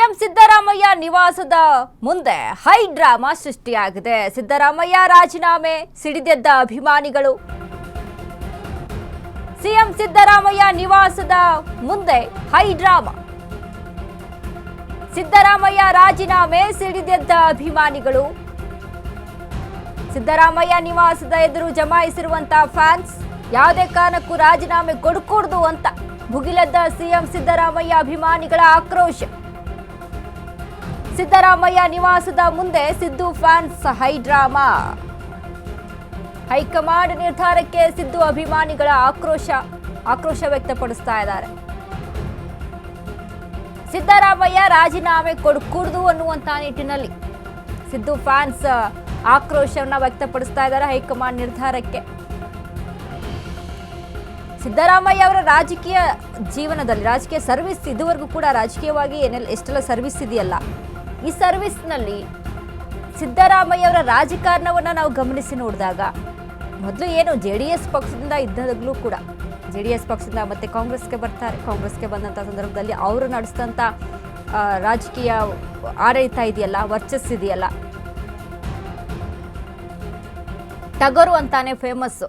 CM Siddaramaiah ನಿವಾಸದ ಮುಂದೆ high drama ಸೃಷ್ಟಿಯಾಗಿದೆ. ಸಿದ್ದರಾಮಯ್ಯ ರಾಜೀನಾಮೆ ಸಿಡಿದೆದ್ದ ಅಭಿಮಾನಿಗಳು. ಸಿಎಂ ಸಿದ್ದರಾಮಯ್ಯ ನಿವಾಸದ ಮುಂದೆ ಹೈ ಡ್ರಾಮಾ. ಸಿದ್ದರಾಮಯ್ಯ ರಾಜೀನಾಮೆ ಸಿಡಿದೆದ್ದ ಅಭಿಮಾನಿಗಳು. ಸಿದ್ದರಾಮಯ್ಯ ನಿವಾಸದ ಎದುರು ಜಮಾಯಿಸಿರುವಂತಹ ಫ್ಯಾನ್ಸ್ ಯಾವುದೇ ಕಾರಣಕ್ಕೂ ರಾಜೀನಾಮೆ ಕೊಡಕೂಡದು ಅಂತ ಭುಗಿಲೆದ್ದ ಸಿಎಂ ಸಿದ್ದರಾಮಯ್ಯ ಅಭಿಮಾನಿಗಳ ಆಕ್ರೋಶ. ಸಿದ್ದರಾಮಯ್ಯ ನಿವಾಸದ ಮುಂದೆ Siddu fans high drama. High command ನಿರ್ಧಾರಕ್ಕೆ ಸಿದ್ದು ಅಭಿಮಾನಿಗಳ ಆಕ್ರೋಶ ವ್ಯಕ್ತಪಡಿಸ್ತಾ ಇದ್ದಾರೆ. ಸಿದ್ದರಾಮಯ್ಯ ರಾಜೀನಾಮೆ ಕೊಡಕೂಡದು ಅನ್ನುವಂತ ನಿಟ್ಟಿನಲ್ಲಿ ಸಿದ್ದು ಫ್ಯಾನ್ಸ್ ಆಕ್ರೋಶವನ್ನ ವ್ಯಕ್ತಪಡಿಸ್ತಾ ಇದ್ದಾರೆ ಹೈಕಮಾಂಡ್ ನಿರ್ಧಾರಕ್ಕೆ. ಸಿದ್ದರಾಮಯ್ಯ ಅವರ ರಾಜಕೀಯ ಜೀವನದಲ್ಲಿ ರಾಜಕೀಯ ಸರ್ವಿಸ್ ಇದುವರೆಗೂ ಕೂಡ ರಾಜಕೀಯವಾಗಿ ಎಷ್ಟೆಲ್ಲ ಸರ್ವಿಸ್ ಇದೆಯಲ್ಲ, ಈ ಸರ್ವಿಸ್ನಲ್ಲಿ ಸಿದ್ದರಾಮಯ್ಯ ಅವರ ರಾಜಕಾರಣವನ್ನು ನಾವು ಗಮನಿಸಿ ನೋಡಿದಾಗ ಮೊದಲು ಏನು JDS ಪಕ್ಷದಿಂದ ಇದ್ದಾಗಲೂ ಕೂಡ JDS ಪಕ್ಷದಿಂದ ಮತ್ತೆ ಕಾಂಗ್ರೆಸ್ಗೆ ಬರ್ತಾರೆ. ಕಾಂಗ್ರೆಸ್ಗೆ ಬಂದಂಥ ಸಂದರ್ಭದಲ್ಲಿ ಅವರು ನಡೆಸಿದಂಥ ರಾಜಕೀಯ ಆಡಳಿತ ಇದೆಯಲ್ಲ, ವರ್ಚಸ್ಸಿದೆಯಲ್ಲ, ಟಗರು ಅಂತಾನೆ ಫೇಮಸ್ಸು.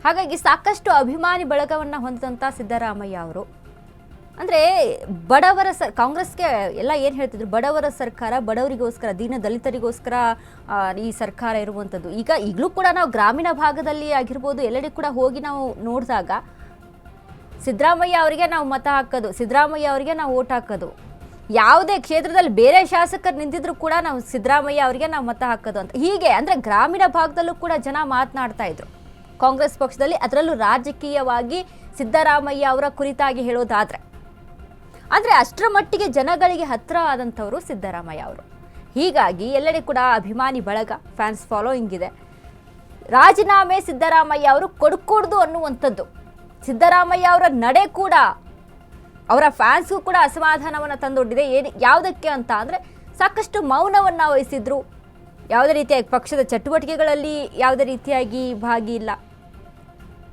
ಹಾಗಾಗಿ ಸಾಕಷ್ಟು ಅಭಿಮಾನಿ ಬಳಗವನ್ನು ಹೊಂದಿದಂಥ ಸಿದ್ದರಾಮಯ್ಯ ಅವರು ಅಂದರೆ ಬಡವರ ಕಾಂಗ್ರೆಸ್ಗೆ ಎಲ್ಲ ಏನು ಹೇಳ್ತಿದ್ರು, ಬಡವರ ಸರ್ಕಾರ, ಬಡವರಿಗೋಸ್ಕರ, ದೀನ ದಲಿತರಿಗೋಸ್ಕರ ಈ ಸರ್ಕಾರ ಇರುವಂಥದ್ದು. ಈಗಲೂ ಕೂಡ ನಾವು ಗ್ರಾಮೀಣ ಭಾಗದಲ್ಲಿ ಆಗಿರ್ಬೋದು, ಎಲ್ಲೆಡೆ ಕೂಡ ಹೋಗಿ ನಾವು ನೋಡಿದಾಗ ಸಿದ್ದರಾಮಯ್ಯ ಅವರಿಗೆ ನಾವು ಮತ ಹಾಕೋದು, ಸಿದ್ದರಾಮಯ್ಯ ಅವರಿಗೆ ನಾವು ಓಟ್ ಹಾಕೋದು. ಯಾವುದೇ ಕ್ಷೇತ್ರದಲ್ಲಿ ಬೇರೆ ಶಾಸಕರು ನಿಂತಿದ್ರು ಕೂಡ ನಾವು ಸಿದ್ದರಾಮಯ್ಯ ಅವರಿಗೆ ನಾವು ಮತ ಹಾಕೋದು ಅಂತ. ಹೀಗೆ ಅಂದರೆ ಗ್ರಾಮೀಣ ಭಾಗದಲ್ಲೂ ಕೂಡ ಜನ ಮಾತನಾಡ್ತಾ ಇದ್ರು ಕಾಂಗ್ರೆಸ್ ಪಕ್ಷದಲ್ಲಿ. ಅದರಲ್ಲೂ ರಾಜಕೀಯವಾಗಿ ಸಿದ್ದರಾಮಯ್ಯ ಅವರ ಕುರಿತಾಗಿ ಹೇಳೋದಾದ್ರೆ ಅಂದರೆ ಅಷ್ಟರ ಮಟ್ಟಿಗೆ ಜನಗಳಿಗೆ ಹತ್ರ ಆದಂಥವರು ಸಿದ್ದರಾಮಯ್ಯ ಅವರು. ಹೀಗಾಗಿ ಎಲ್ಲೆಡೆ ಕೂಡ ಅಭಿಮಾನಿ ಬಳಗ, ಫ್ಯಾನ್ಸ್ ಫಾಲೋಯಿಂಗ್ ಇದೆ. ರಾಜೀನಾಮೆ ಸಿದ್ದರಾಮಯ್ಯ ಅವರು ಕೊಡಕೂಡದು ಅನ್ನುವಂಥದ್ದು. ಸಿದ್ದರಾಮಯ್ಯ ಅವರ ನಡೆ ಕೂಡ ಅವರ ಫ್ಯಾನ್ಸ್ಗೂ ಕೂಡ ಅಸಮಾಧಾನವನ್ನು ತಂದೊಡ್ಡಿದೆ. ಯಾವುದಕ್ಕೆ ಅಂತ ಅಂದರೆ ಸಾಕಷ್ಟು ಮೌನವನ್ನು ವಹಿಸಿದ್ರು. ಯಾವುದೇ ರೀತಿಯಾಗಿ ಪಕ್ಷದ ಚಟುವಟಿಕೆಗಳಲ್ಲಿ ಯಾವುದೇ ರೀತಿಯಾಗಿ ಭಾಗಿ ಇಲ್ಲ,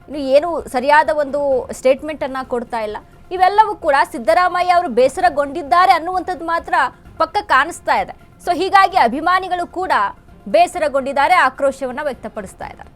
ಇನ್ನು ಏನು ಸರಿಯಾದ ಒಂದು ಸ್ಟೇಟ್ಮೆಂಟನ್ನು ಕೊಡ್ತಾ ಇಲ್ಲ. ಇವೆಲ್ಲವೂ ಕೂಡ ಸಿದ್ದರಾಮಯ್ಯ ಅವರು ಬೇಸರಗೊಂಡಿದ್ದಾರೆ ಅನ್ನುವಂಥದ್ದು ಮಾತ್ರ ಪಕ್ಕ ಕಾಣಿಸ್ತಾ ಇದೆ. ಸೊ ಹೀಗಾಗಿ ಅಭಿಮಾನಿಗಳು ಕೂಡ ಬೇಸರಗೊಂಡಿದ್ದಾರೆ, ಆಕ್ರೋಶವನ್ನು ವ್ಯಕ್ತಪಡಿಸ್ತಾ ಇದ್ದಾರೆ.